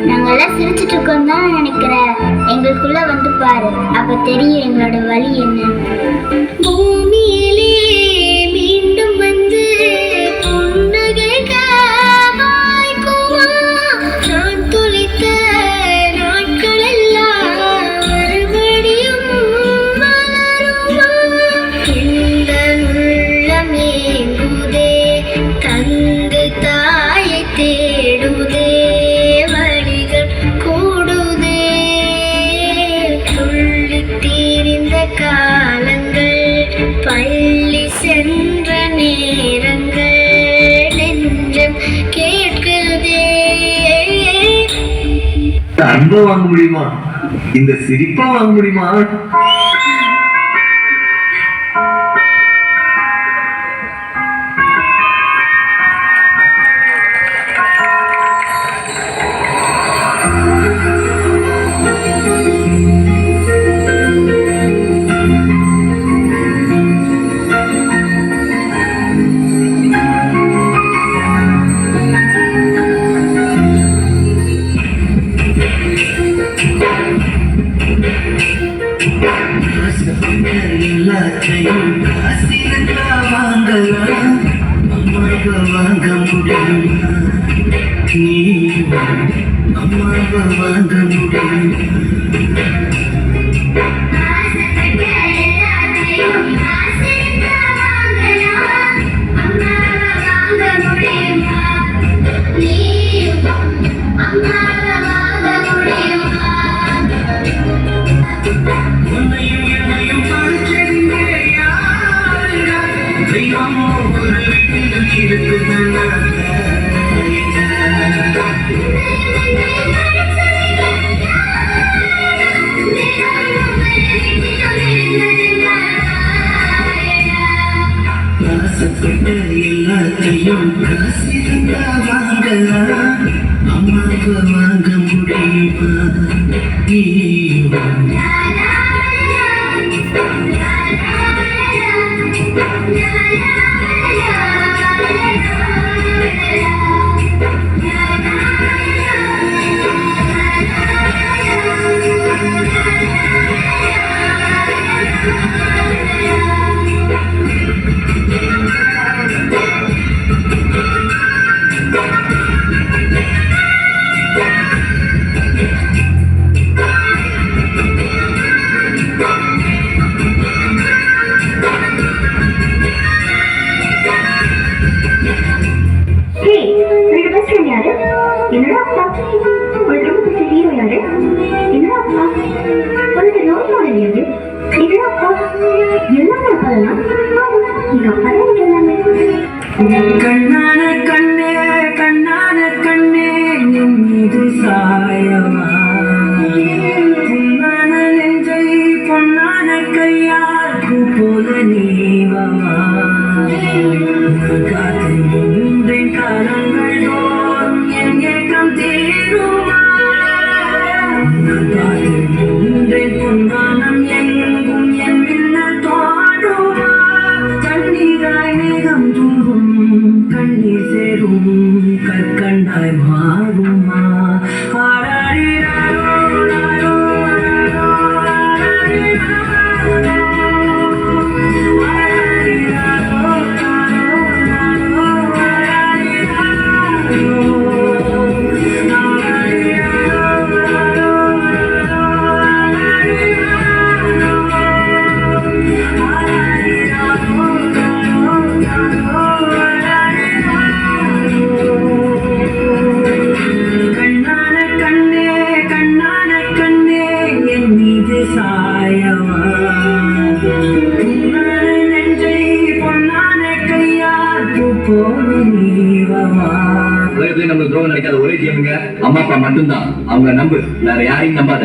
நாங்கெல்லாம் சிரிச்சிட்டு இருக்கோம் தான் நினைக்கிறேன். எங்களுக்குள்ள வந்து பாரு, அப்ப தெரியும் எங்களோட வழி என்ன. பூமியிலே மீண்டும் வந்து புன்னகைக்க வாய்க்குமா? நான் தொலைத்த நாட்கள் எல்லாம் மறுபடியும் மலருமா? இந்த உள்ளம் ஏங்குதே, தந்து தாயை தேடுதே, வழிகள் கூடுதே. துள்ளி தீர்ந்த காலங்கள், பள்ளி சென்ற நேரங்கள், நெஞ்சம் கேட்குதே. அன்பை வாங்க முடியுமா? இந்த சிரிப்பா வாங்க முடியுமா? எல்லாத்தையும் காசிருந்தா வாங்கலாம், அம்மாவை வாங்க முடியுமா? நீ அம்மாவை வாங்க முடியுமா? எல்லாத்தையும் காசிருந்தா வாங்கலாம், அம்மாவை வாங்க முடியுமா? என்னடா அப்பா, உனக்கு ரொம்ப பிடிச்ச ஹீரோ யாரு? என்னடா அப்பா, உனக்கு ரோல் மாடல் யாரு? என்னடா அப்பா, எல்லாமே அப்பதான் நீங்க அப்பதான் எல்லாமே. கண்ணான கண்ணே கண்ணான கண்ணே, என் மீது சாயவா? பொன்னான நெஞ்சை பொன்னான கையால் பூ போல நீவவா? காத்திருந்தேன் காலங்கள் தோறும் என் ஏக்கம் தீருமா? காத்திருந்தேன் பொன்வானம் எங்கும் என் மின்னல் தோன்றுமா? கண்ணீராய் மேகம் தூரும், கண்ணீர் சேரும், கற்கண்டாய் மாறுமா? உலகத்துல நம்மளுக்கு துரோகம் நினைக்காத ஒரே ஜீவனுங்க அம்மா அப்பா மட்டும்தான். அவங்க நம்பு, வேற யாரையும் நம்பாத.